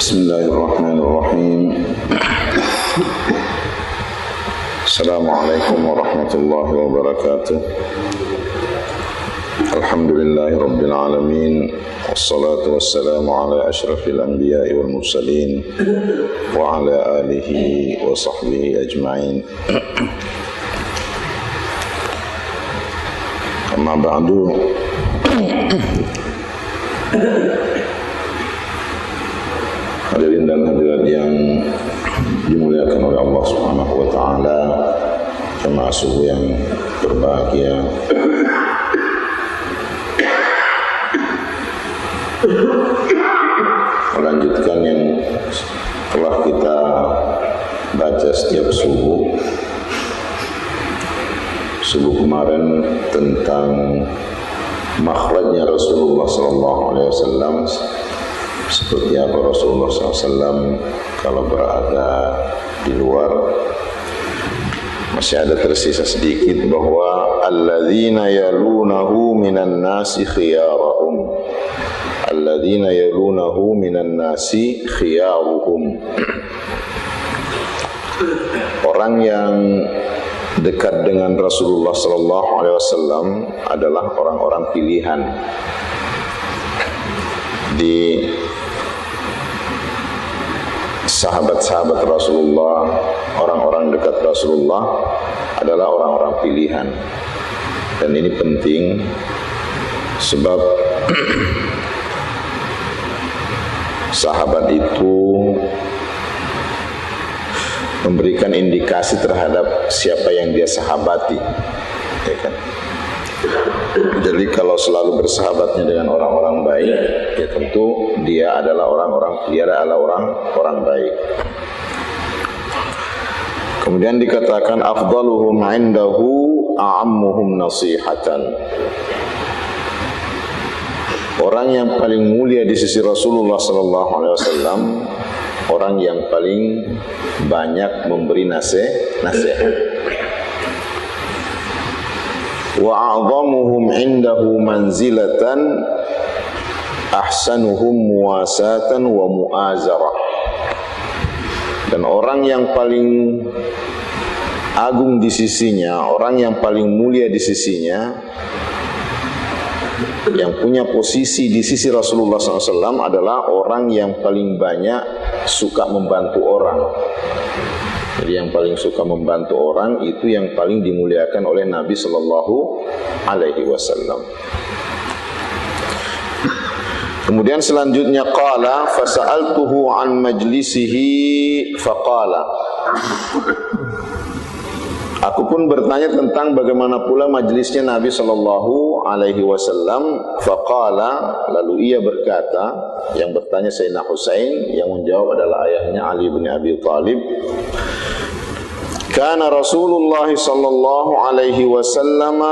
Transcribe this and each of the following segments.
Bismillahirrahmanirrahim. Assalamualaikum warahmatullahi wabarakatuh. Alhamdulillahi rabbil alamin. Wassalatu wassalamu ala asyrafil anbiya'i wal mursalin wa ala alihi wa sahbihi ajma'in. Amma ba'du. Hadirin dan hadirat yang dimuliakan oleh Allah Subhanahu wa taala, jemaah subuh yang berbahagia. Melanjutkan yang telah kita baca setiap subuh. Subuh kemarin tentang makhrajnya Rasulullah sallallahu alaihi wasallam. Seperti apa Rasulullah SAW kalau berada di luar. Masih ada tersisa sedikit bahwa alladzina yalunahu minan nasi khiyarahum, alladzina yalunahu minan nasi khiyaruhum. Orang yang dekat dengan Rasulullah SAW adalah orang-orang pilihan. Di sahabat-sahabat Rasulullah, orang-orang dekat Rasulullah adalah orang-orang pilihan. Dan ini penting sebab sahabat itu memberikan indikasi terhadap siapa yang dia sahabati, ya kan? Jadi kalau selalu bersahabatnya dengan orang-orang baik, ya tentu dia adalah orang baik. Kemudian dikatakan afdaluhum indahu a'ammuhum nasihatan. Orang yang paling mulia di sisi Rasulullah sallallahu alaihi wasallam, orang yang paling banyak memberi nasihat. Wa a'zamuhum indahu manzilatan ahsanuhum muwasatan wa mu'azarah. Dan orang yang paling agung di sisinya, orang yang paling mulia di sisinya, yang punya posisi di sisi Rasulullah SAW adalah orang yang paling banyak suka membantu orang. Jadi yang paling suka membantu orang itu yang paling dimuliakan oleh Nabi Sallallahu Alaihi Wasallam. Kemudian selanjutnya qala fasa'altuhu an majlisihi faqala. Aku pun bertanya tentang bagaimana pula majlisnya Nabi Sallallahu Alaihi Wasallam. Faqala, lalu ia berkata, yang bertanya Sayyidina Husain, yang menjawab adalah ayahnya Ali bin Abi Thalib. Kana Rasulullah Sallallahu Alaihi Wasallam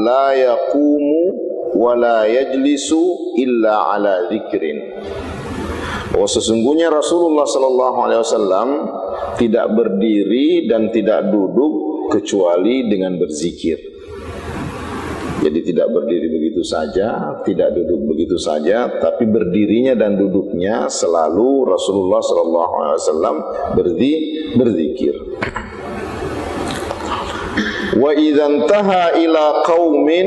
la yaqumu wa la yajlisu illa ala dzikrin. Bahwa sesungguhnya Rasulullah Sallallahu Alaihi Wasallam tidak berdiri dan tidak duduk kecuali dengan berzikir. Jadi tidak berdiri begitu saja, tidak duduk begitu saja, tapi berdirinya dan duduknya selalu Rasulullah sallallahu alaihi wasallam berzikir. Wa idza intaha ila qaumin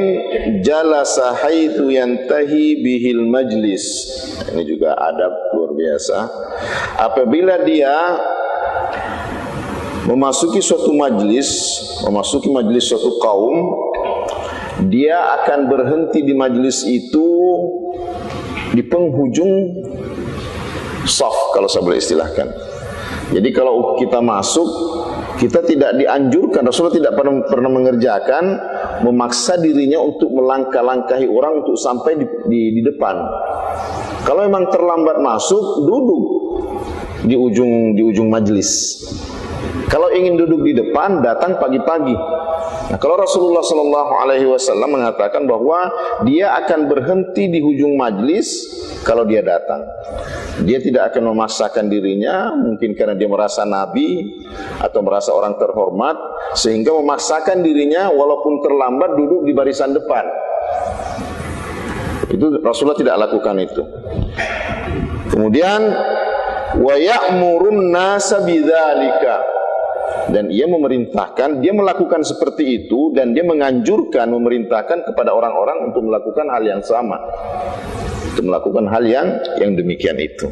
jalasa haitsu yantahi bihil majlis. Ini juga adab luar biasa. Apabila dia memasuki suatu majlis suatu kaum, dia akan berhenti di majlis itu di penghujung saf, kalau saya boleh istilahkan. Jadi kalau kita masuk, kita tidak dianjurkan, Rasulullah tidak pernah mengerjakan memaksa dirinya untuk melangkah-langkahi orang untuk sampai di depan. Kalau memang terlambat masuk, duduk di ujung majlis. Kalau ingin duduk di depan, datang pagi-pagi. Nah, kalau Rasulullah Sallallahu Alaihi Wasallam mengatakan bahwa dia akan berhenti di ujung majlis kalau dia datang. Dia tidak akan memaksakan dirinya, mungkin karena dia merasa nabi atau merasa orang terhormat, sehingga memaksakan dirinya walaupun terlambat duduk di barisan depan. Itu Rasulullah tidak lakukan itu. Kemudian wa ya'murun nasa bidzalika, dan ia memerintahkan, dia melakukan seperti itu, dan dia menganjurkan, memerintahkan kepada orang-orang untuk melakukan hal yang sama, untuk melakukan hal yang demikian itu.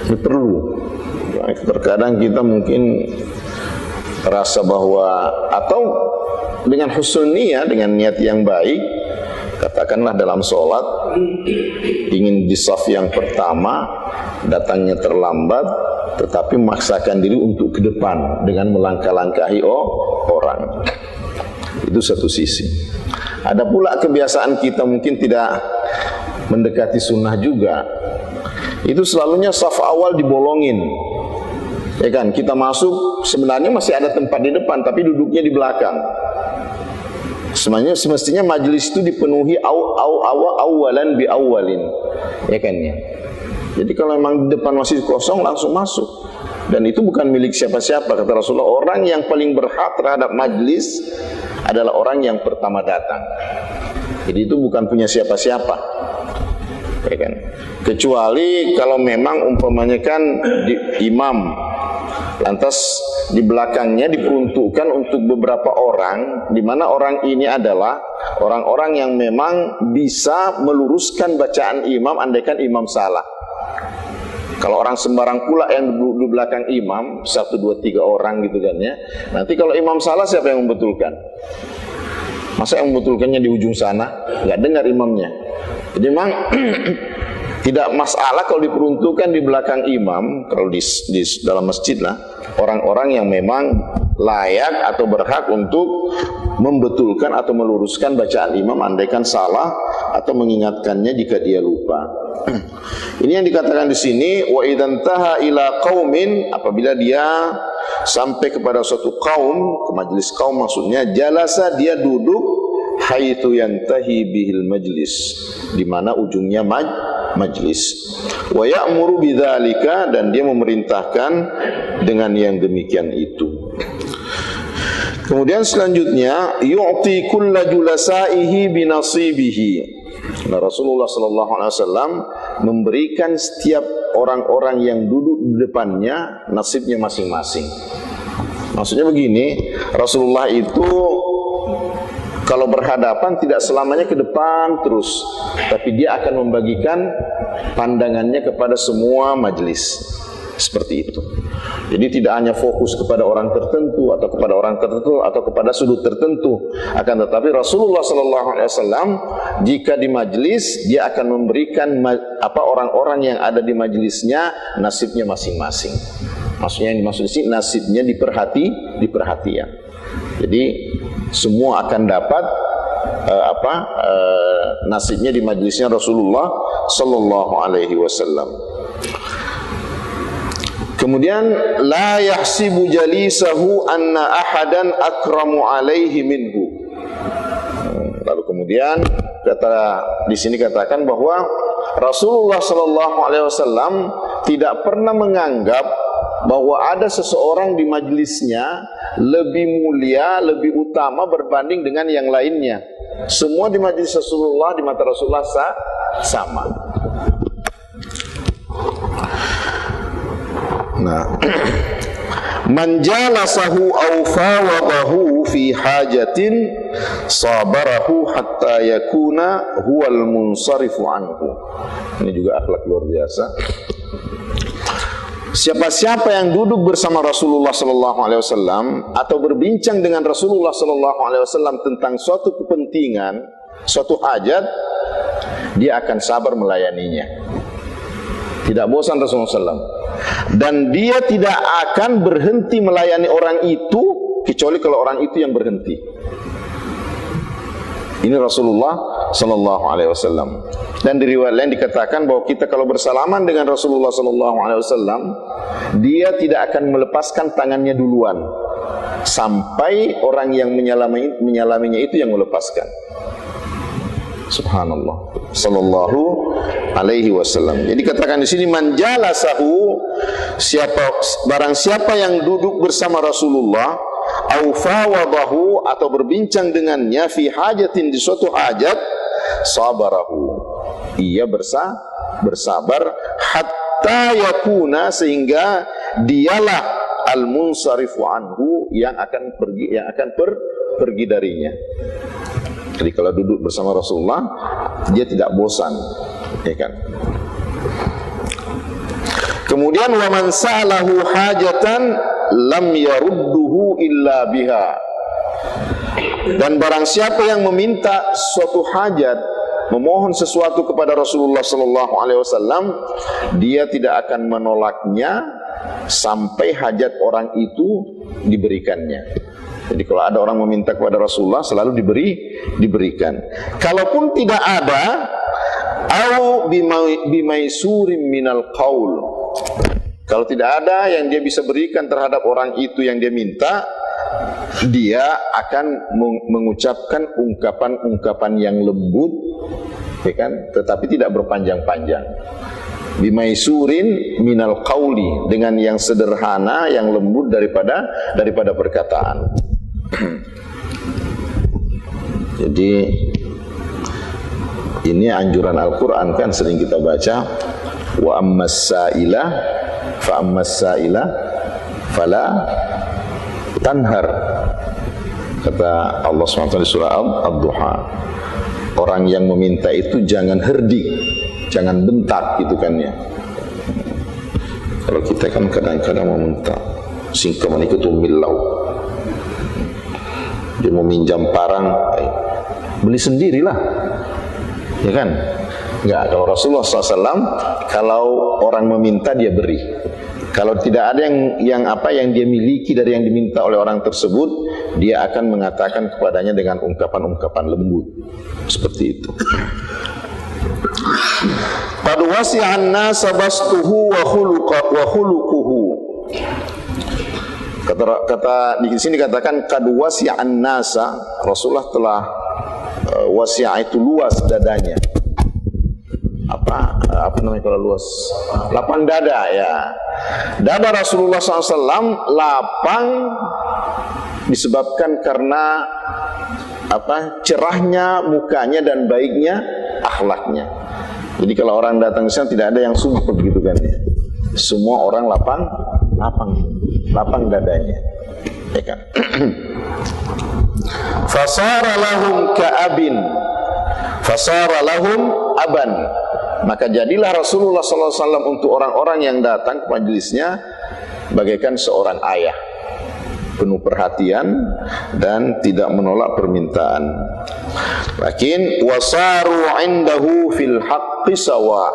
Ini perlu. Terkadang kita mungkin rasa bahwa, atau dengan husnul niyah, dengan niat yang baik, katakanlah dalam sholat ingin di shaf yang pertama, datangnya terlambat, tetapi memaksakan diri untuk ke depan dengan melangkah-langkahi orang. Itu satu sisi. Ada pula kebiasaan kita mungkin tidak mendekati sunnah juga. Itu selalunya shaf awal dibolongin. Ya kan, kita masuk sebenarnya masih ada tempat di depan, tapi duduknya di belakang. Semestinya majelis itu dipenuhi awalan bi awalin, ya kan ya. Jadi kalau memang di depan masih kosong, langsung masuk. Dan itu bukan milik siapa-siapa, kata Rasulullah. Orang yang paling berhak terhadap majelis adalah orang yang pertama datang. Jadi itu bukan punya siapa-siapa, ya kan. Kecuali kalau memang umpamanya kan imam, lantas di belakangnya diperuntukkan untuk beberapa orang, di mana orang ini adalah orang-orang yang memang bisa meluruskan bacaan imam andaikan imam salah. Kalau orang sembarang pula yang di belakang imam, 1, 2, 3 orang gitu kan ya, nanti kalau imam salah siapa yang membetulkan? Masa yang membetulkannya di ujung sana, nggak dengar imamnya. Jadi memang tidak masalah kalau diperuntukkan di belakang imam, kalau di dalam masjid lah, orang-orang yang memang layak atau berhak untuk membetulkan atau meluruskan bacaan imam andaikan salah atau mengingatkannya jika dia lupa. Ini yang dikatakan di sini, wa idzantaha ila qaumin, apabila dia sampai kepada suatu kaum, ke majelis kaum maksudnya, jalasa, dia duduk, haitsu yantahi bihil majlis, di mana ujungnya majlis. Wa ya'muru bidzalika, dan dia memerintahkan dengan yang demikian itu. Kemudian selanjutnya, yu'ti kulla julasaihi binasibihi. Nah, Rasulullah sallallahu alaihi wasallam memberikan setiap orang-orang yang duduk di depannya nasibnya masing-masing. Maksudnya begini, Rasulullah itu kalau berhadapan tidak selamanya ke depan terus, tapi dia akan membagikan pandangannya kepada semua majelis. Seperti itu. Jadi tidak hanya fokus kepada orang tertentu atau kepada orang tertentu atau kepada sudut tertentu, akan tetapi Rasulullah SAW jika di majelis dia akan memberikan orang-orang yang ada di majelisnya nasibnya masing-masing. Maksudnya yang dimaksud di sini nasibnya diperhatikan. Jadi semua akan dapat nasibnya di majelisnya Rasulullah sallallahu alaihi wasallam. Kemudian la yahsibu jalisahu anna ahadan akramu alaihi minhu. Lalu kemudian di sini katakan bahwa Rasulullah sallallahu alaihi wasallam tidak pernah menganggap bahwa ada seseorang di majelisnya lebih mulia, lebih utama berbanding dengan yang lainnya. Semua di majelis Rasulullah, di mata Rasulullah sama. Nah, man jalasahu aw fawadahu fi hajatin sabarahu hatta yakuna huwal munsarifu anhu. Ini juga akhlak luar biasa. Siapa-siapa yang duduk bersama Rasulullah sallallahu alaihi wasallam atau berbincang dengan Rasulullah sallallahu alaihi wasallam tentang suatu kepentingan, suatu hajat, dia akan sabar melayaninya. Tidak bosan Rasulullah SAW. Dan dia tidak akan berhenti melayani orang itu kecuali kalau orang itu yang berhenti. Ini Rasulullah sallallahu alaihi wasallam. Dan di riwayat lain dikatakan bahwa kita kalau bersalaman dengan Rasulullah sallallahu alaihi wasallam, dia tidak akan melepaskan tangannya duluan sampai orang yang menyalaminya itu yang melepaskan. Subhanallah sallallahu alaihi wasallam. Jadi katakan di sini man jalasahu, barang siapa yang duduk bersama Rasulullah, au fawadahu atau berbincang dengannya fi hajatin di suatu hajat, sabarahu, ia bersabar hatta yakuna, sehingga dialah al-munsarifu anhu, yang akan pergi darinya. Jadi kalau duduk bersama Rasulullah, dia tidak bosan, ya kan? Kemudian wa man sa'alahu hajatan lam yarudduhu illa biha. Dan barang siapa yang meminta suatu hajat, memohon sesuatu kepada Rasulullah sallallahu alaihi wasallam, dia tidak akan menolaknya sampai hajat orang itu diberikannya. Jadi kalau ada orang meminta kepada Rasulullah, selalu diberikan. Kalaupun tidak ada, au bimaisurim minal qaul, kalau tidak ada yang dia bisa berikan terhadap orang itu yang dia minta, dia akan mengucapkan ungkapan-ungkapan yang lembut, ya kan? Tetapi tidak berpanjang-panjang. Bimaisurin minal qauli, dengan yang sederhana, yang lembut daripada perkataan. Jadi ini anjuran Al-Quran kan sering kita baca, wa ammas sa'ila fa ammas sa'ila fala tanhar, kata Allah SWT di surah Ad-Duha. Orang yang meminta itu jangan herdik, jangan bentak gitu kan ya. Kalau kita kan kadang-kadang meminta singkaman itu milau, dia mau minjam barang, beli sendirilah, ya kan? Enggak, kalau Rasulullah SAW, kalau orang meminta dia beri. Kalau tidak ada yang dia miliki dari yang diminta oleh orang tersebut, dia akan mengatakan kepadanya dengan ungkapan-ungkapan lembut. Seperti itu. Qad wasi'an nasa bastuhu wa khuluquhu. Kata di sini dikatakan qad wasi'an nasa, Rasulullah telah wasi'ah itu luas dadanya. Apa namanya kalau luas? Lapang dada ya. Dada Rasulullah SAW lapang disebabkan karena cerahnya mukanya dan baiknya akhlaknya. Jadi kalau orang datang ke sana tidak ada yang sumpah begitu kan ya. Semua orang lapang dadanya. Ya kan? Fasara lahum ka'abin, fasara lahum aban. Maka jadilah Rasulullah SAW untuk orang-orang yang datang ke majelisnya bagaikan seorang ayah, penuh perhatian dan tidak menolak permintaan. Lakin wasaru indahu fil haqqi sawa.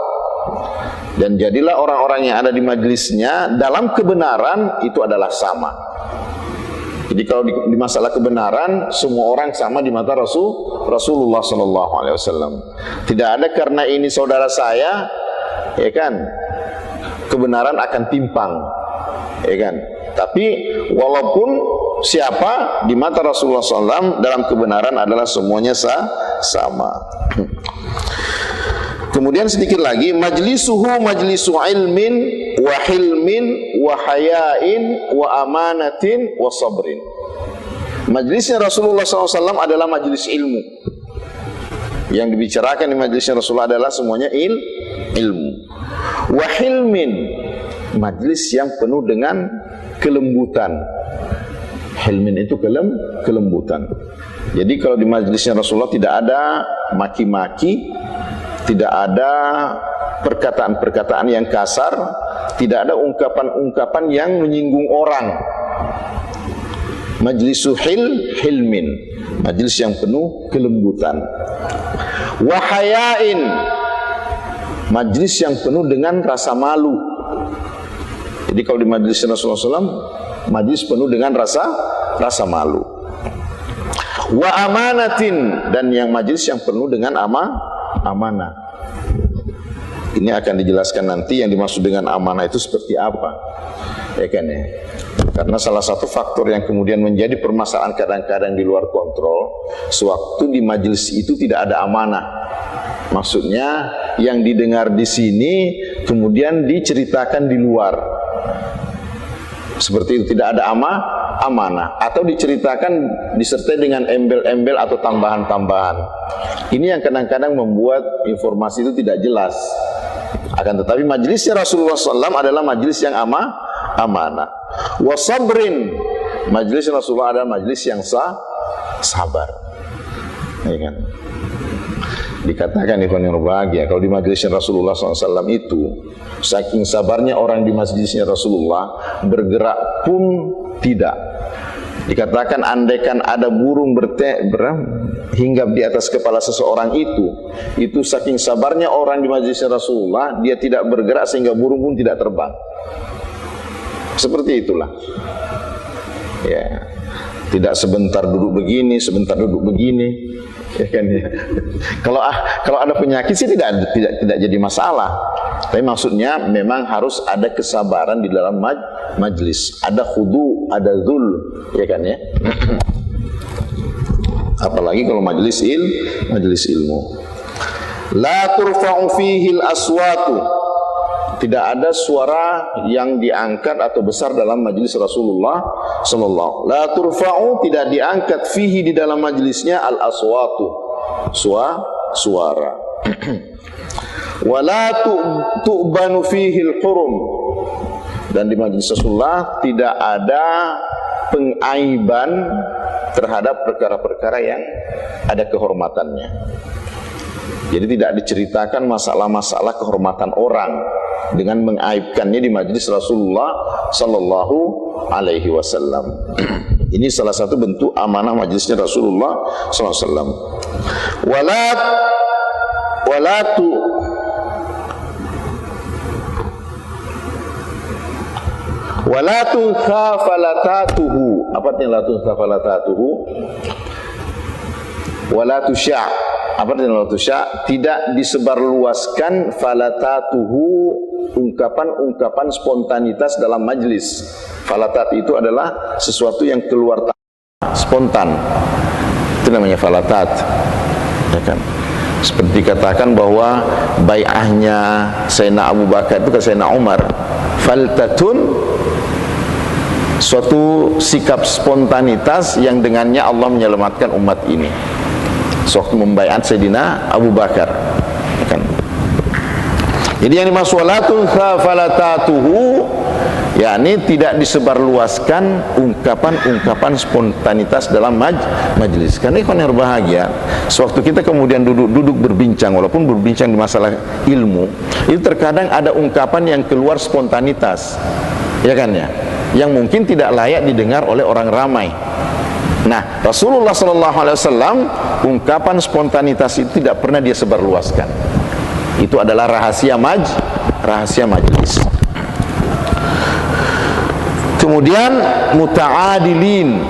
Dan jadilah orang-orang yang ada di majelisnya dalam kebenaran itu adalah sama. Jadi kalau di masalah kebenaran, semua orang sama di mata Rasulullah SAW. Tidak ada karena ini saudara saya, ya kan, kebenaran akan timpang, ya kan. Tapi walaupun siapa di mata Rasulullah SAW dalam kebenaran adalah semuanya sama. Kemudian sedikit lagi, majlisuhu majlisu ilmin wa hilmin wa hayain wa amanatin wa sabrin. Majlisnya Rasulullah SAW adalah majlis ilmu. Yang dibicarakan di majlisnya Rasulullah adalah semuanya ilmu. Wa hilmin, majlis yang penuh dengan kelembutan. Hilmin itu kelembutan. Jadi kalau di majlisnya Rasulullah tidak ada maki-maki, tidak ada perkataan-perkataan yang kasar, tidak ada ungkapan-ungkapan yang menyinggung orang. Majlisu hilmin, majlis yang penuh kelembutan. Wahayain, majlis yang penuh dengan rasa malu. Jadi kalau di majlis Rasulullah SAW, majlis penuh dengan rasa malu. Wa amanatin, dan yang majlis yang penuh dengan amanah. Ini akan dijelaskan nanti yang dimaksud dengan amanah itu seperti apa, ya kan ya. Karena salah satu faktor yang kemudian menjadi permasalahan kadang-kadang di luar kontrol, sewaktu di majelis itu tidak ada amanah. Maksudnya yang didengar di sini kemudian diceritakan di luar. Seperti itu, tidak ada amanah, atau diceritakan disertai dengan embel-embel atau tambahan-tambahan. Ini yang kadang-kadang membuat informasi itu tidak jelas. Akan tetapi majlisnya Rasulullah SAW adalah majlis yang amanah. Wa sabrin, majlis Rasulullah adalah majlis yang sabar. Ya kan? Dikatakan ikhwan yang berbahagia, kalau di majlisnya Rasulullah SAW itu, saking sabarnya orang di majlisnya Rasulullah, bergerak pun tidak. Dikatakan andaikan ada burung hinggap di atas kepala seseorang itu saking sabarnya orang di majlisnya Rasulullah, dia tidak bergerak sehingga burung pun tidak terbang. Seperti itulah. Ya. Tidak sebentar duduk begini, sebentar duduk begini. Ya kan ya. Kalau ada penyakit sih tidak jadi masalah. Tapi maksudnya memang harus ada kesabaran di dalam majlis. Ada khudu, ada zul, ya kan ya. Apalagi kalau majlis ilmu. La turfa'u fihi al-aswatu. Tidak ada suara yang diangkat atau besar dalam majlis Rasulullah sallallahu. La turfa'u, tidak diangkat fihi, di dalam majlisnya, al-aswatu, suara. Wala tu'banu fihi al-hurum, dan di majlis Rasulullah tidak ada pengaiban terhadap perkara-perkara yang ada kehormatannya. Jadi tidak diceritakan masalah-masalah kehormatan orang dengan mengaibkannya di majlis Rasulullah sallallahu alaihi wasallam. Ini salah satu bentuk amanah majlisnya Rasulullah sallallahu alaihi wasallam. Wala tunkha falatatuhu. Apa artinya la tunkha falatatuhu? Wala tusya'. Apa artinya la tusya'? Tidak disebarluaskan falatatuhu, ungkapan-ungkapan spontanitas dalam majlis. Falatat itu adalah sesuatu yang keluar spontan. Itu namanya falatat. Ya kan? Seperti katakan bahwa bai'ahnya Sayyidina Abu Bakar itu ke Sayyidina Umar, faltatun, suatu sikap spontanitas yang dengannya Allah menyelamatkan umat ini. Sewaktu membaiat Sayyidina Abu Bakar, kan? Jadi yang dimaksud walatun falatatuhu, yakni tidak disebarluaskan ungkapan-ungkapan spontanitas dalam majlis. Karena ikhwan yang berbahagia, sewaktu kita kemudian duduk berbincang, walaupun berbincang di masalah ilmu, itu terkadang ada ungkapan yang keluar spontanitas, ya kan ya, yang mungkin tidak layak didengar oleh orang ramai. Nah, Rasulullah SAW, ungkapan spontanitas itu tidak pernah dia sebarluaskan. Itu adalah rahasia majlis. Kemudian muta'adilin.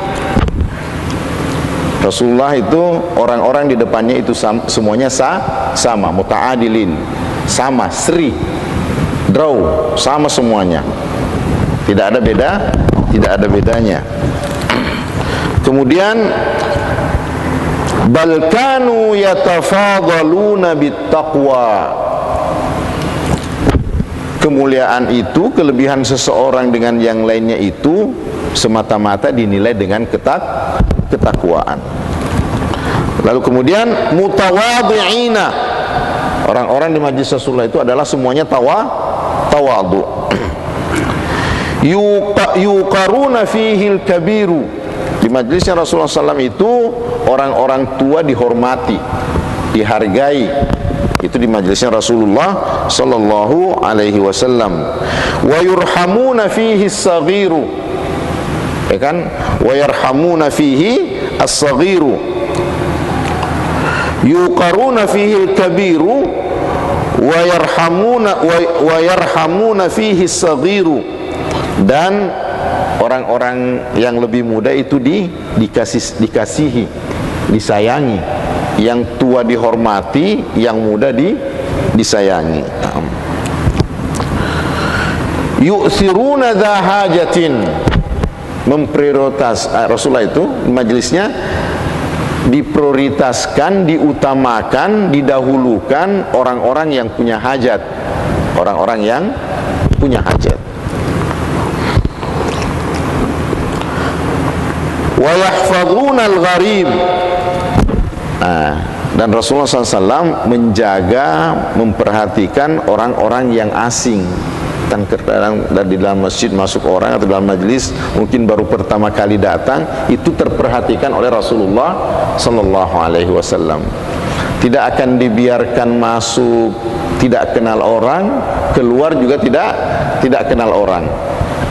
Rasulullah itu orang-orang di depannya itu semuanya sama, muta'adilin, sama, seri, draw, sama semuanya. Tidak ada bedanya. Kemudian bal kanu yatafadhaluna bittaqwa. Kemuliaan itu, kelebihan seseorang dengan yang lainnya itu semata-mata dinilai dengan ketakwaan. Lalu kemudian mutawadhi'ina. Orang-orang di majlis Rasulullah itu adalah semuanya tawadhu. Yuqaruna fihil kabiru. Di majlisnya Rasulullah SAW itu orang-orang tua dihormati, dihargai. Itu di majlisnya Rasulullah sallallahu alaihi wasallam. Wa yurhamuna fihi as-saghiru. Ya kan? Wa yarhamuna fihi as-saghiru. Yuqaruna fihi al-kabiru wa yarhamuna fihi as-saghiru. Dan orang-orang yang lebih muda itu dikasihi, disayangi. Yang tua dihormati, yang muda disayangi. Yu'thiruna dha hajatin. Memprioritas Rasulullah itu majelisnya diprioritaskan, diutamakan, didahulukan orang-orang yang punya hajat. Orang-orang yang punya hajat. Wa yahfadhuna al-gharib. Dan Rasulullah SAW menjaga, memperhatikan orang-orang yang asing. Dan kadang di dalam masjid masuk orang atau dalam majlis mungkin baru pertama kali datang, itu terperhatikan oleh Rasulullah Sallallahu Alaihi Wasallam. Tidak akan dibiarkan masuk tidak kenal orang, keluar juga tidak kenal orang.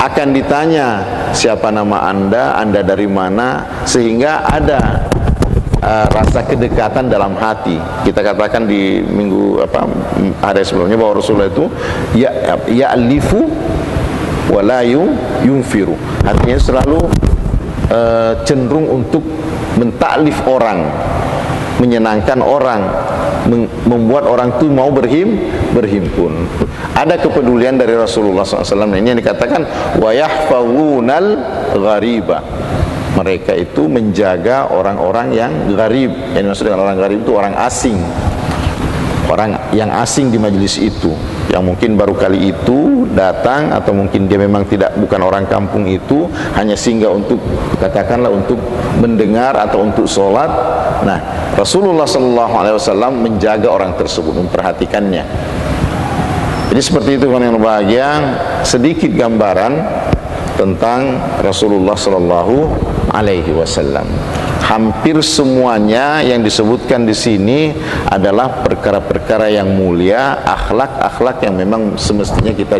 Akan ditanya siapa nama anda dari mana, sehingga ada rasa kedekatan dalam hati. Kita katakan di hari sebelumnya bahwa Rasulullah itu ya'lifu wa la yunfiru. Artinya selalu cenderung untuk mentaklif orang, menyenangkan orang, membuat orang itu mau berhimpun. Ada kepedulian dari Rasulullah SAW. Ini yang dikatakan wa yahfazunal ghariba. Mereka itu menjaga orang-orang yang gharib. Yang dimaksud dengan orang gharib itu orang asing, orang yang asing di majelis itu, yang mungkin baru kali itu datang, atau mungkin dia memang bukan orang kampung itu, hanya singgah untuk, katakanlah, untuk mendengar atau untuk sholat. Nah, Rasulullah SAW menjaga orang tersebut, memperhatikannya. Jadi seperti itu, yang berbahagia, sedikit gambaran tentang Rasulullah SAW. Hampir semuanya yang disebutkan di sini adalah perkara-perkara yang mulia, akhlak-akhlak yang memang semestinya kita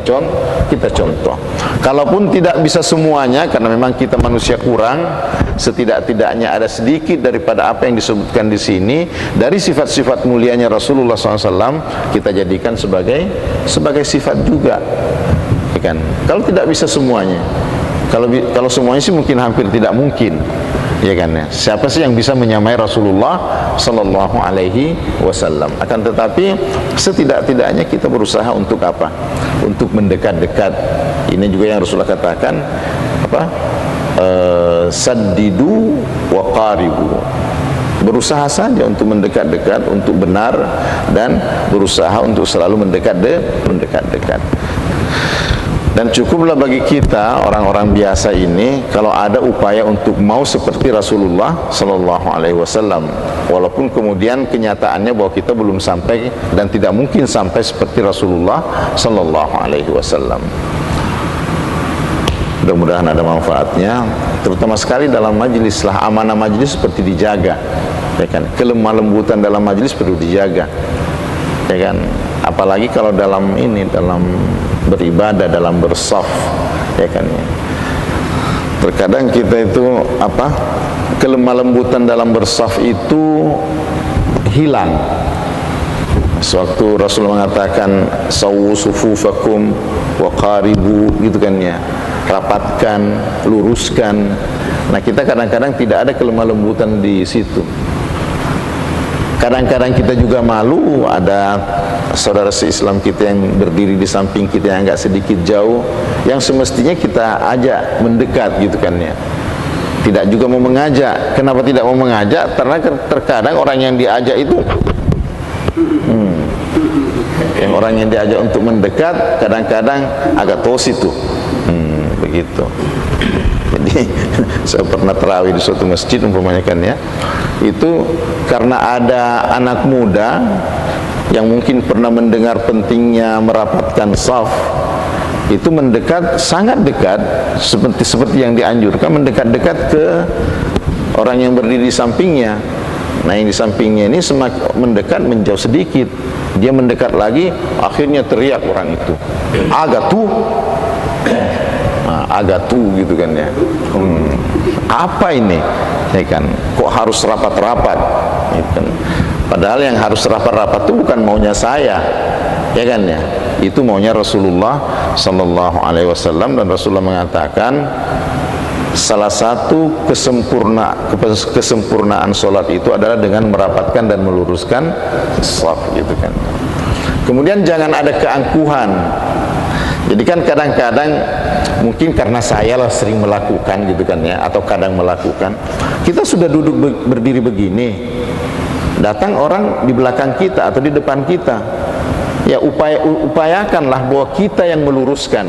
contoh. Kalaupun tidak bisa semuanya, karena memang kita manusia kurang, setidak-tidaknya ada sedikit daripada apa yang disebutkan di sini dari sifat-sifat mulianya Rasulullah SAW, kita jadikan sebagai sifat juga, kan? Kalau tidak bisa semuanya, kalau semuanya sih mungkin hampir tidak mungkin, ya kan ya. Siapa sih yang bisa menyamai Rasulullah Sallallahu Alaihi Wasallam? Akan tetapi setidak-tidaknya kita berusaha untuk apa? Untuk mendekat-dekat. Ini juga yang Rasulullah katakan apa? Saddidu wa qaribu. Berusaha saja untuk mendekat-dekat, untuk benar, dan berusaha untuk selalu mendekat-dekat. Dan cukuplah bagi kita orang-orang biasa ini kalau ada upaya untuk mau seperti Rasulullah Sallallahu Alaihi Wasallam, walaupun kemudian kenyataannya bahwa kita belum sampai dan tidak mungkin sampai seperti Rasulullah Sallallahu Alaihi Wasallam. Mudah-mudahan ada manfaatnya, terutama sekali dalam majelis lah. Amanah majelis seperti dijaga, ya kan? Kelemah lembutan dalam majelis perlu dijaga, ya kan? Apalagi kalau dalam beribadah, dalam bersaf, ya kan ya. Terkadang kita itu kelemah lembutan dalam bersaf itu hilang. Sewaktu Rasulullah mengatakan sawu sufufakum wa qaribu, gitu kan ya, rapatkan, luruskan. Nah, kita kadang-kadang tidak ada kelemah lembutan di situ. Kadang-kadang kita juga malu, ada saudara se-Islam kita yang berdiri di samping kita yang agak sedikit jauh, yang semestinya kita ajak mendekat, gitu kan ya. Tidak juga mau mengajak. Kenapa tidak mau mengajak? Karena terkadang orang yang diajak itu yang orang yang diajak untuk mendekat kadang-kadang agak tos itu. Begitu. Jadi saya pernah tarawih di suatu masjid umpamanya kan ya, itu karena ada anak muda yang mungkin pernah mendengar pentingnya merapatkan saf, itu mendekat, sangat dekat, seperti yang dianjurkan, mendekat-dekat ke orang yang berdiri di sampingnya. Nah, yang di sampingnya ini semakin mendekat, menjauh sedikit, dia mendekat lagi, akhirnya teriak orang itu, agatu, agatu, gitu kan ya. Apa ini, ya kan? Kok harus rapat-rapat, ya kan? Padahal yang harus rapat-rapat itu bukan maunya saya, ya kan ya? Itu maunya Rasulullah Sallallahu Alaihi Wasallam. Dan Rasulullah mengatakan salah satu kesempurnaan sholat itu adalah dengan merapatkan dan meluruskan shaf, gitu kan. Kemudian jangan ada keangkuhan. Jadi kan kadang-kadang mungkin karena saya lah sering melakukan, gitu kan ya, atau kadang melakukan, kita sudah duduk berdiri begini, datang orang di belakang kita atau di depan kita, ya upayakanlah bahwa kita yang meluruskan.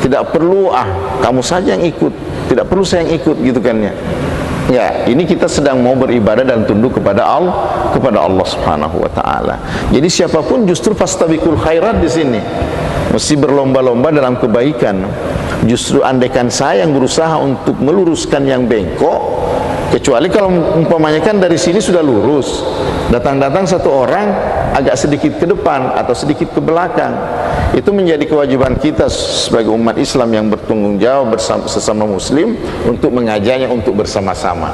Tidak perlu kamu saja yang ikut, tidak perlu saya yang ikut, gitu kan ya. Ya, ini kita sedang mau beribadah dan tunduk kepada Allah Subhanahu wa taala. Jadi siapapun justru fastabiqul khairat di sini. Mesti berlomba-lomba dalam kebaikan. Justru andaikan saya yang berusaha untuk meluruskan yang bengkok, kecuali kalau umpamanya kan dari sini sudah lurus, datang-datang satu orang agak sedikit ke depan atau sedikit ke belakang, itu menjadi kewajiban kita sebagai umat Islam yang bertanggung jawab bersama sesama muslim untuk mengajarnya untuk bersama-sama,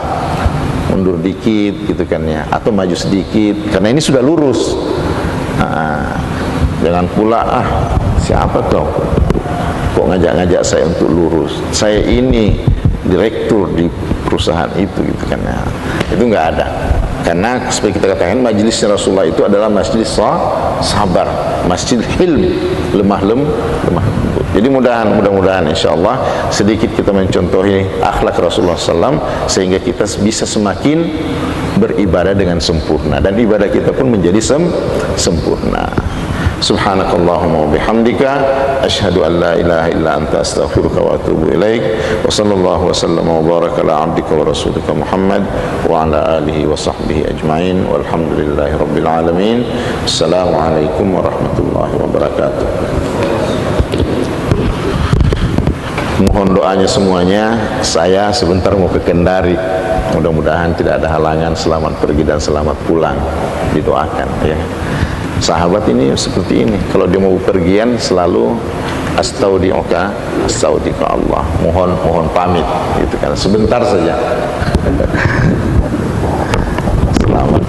mundur dikit gitu kan ya, atau maju sedikit karena ini sudah lurus. Jangan pula siapa kau kok ngajak-ngajak saya untuk lurus, saya ini direktur di perusahaan itu gitu kan ya. Itu enggak ada. Karena seperti kita katakan majelis Rasulullah itu adalah majelis sabar, masjid hilm, lemah lembut. Jadi mudah-mudahan insyaallah sedikit kita mencontohi akhlak Rasulullah SAW sehingga kita bisa semakin beribadah dengan sempurna dan ibadah kita pun menjadi sempurna. Subhanakallahumma wa bihamdika asyhadu an la ilaha illa anta astaghfiruka wa atubu ilaik wa sallallahu wa sallama wa baraka ala abdika wa rasulika Muhammad wa ala alihi wa sahbihi ajmain walhamdulillahi rabbil alamin. Assalamualaikum warahmatullahi wabarakatuh. Mohon doanya semuanya. Saya sebentar mau ke Kendari, mudah-mudahan tidak ada halangan, selamat pergi dan selamat pulang, didoakan ya. Sahabat ini seperti ini, kalau dia mau pergian selalu astaudiuka Allah, mohon pamit gitu kan, sebentar saja. Selamat.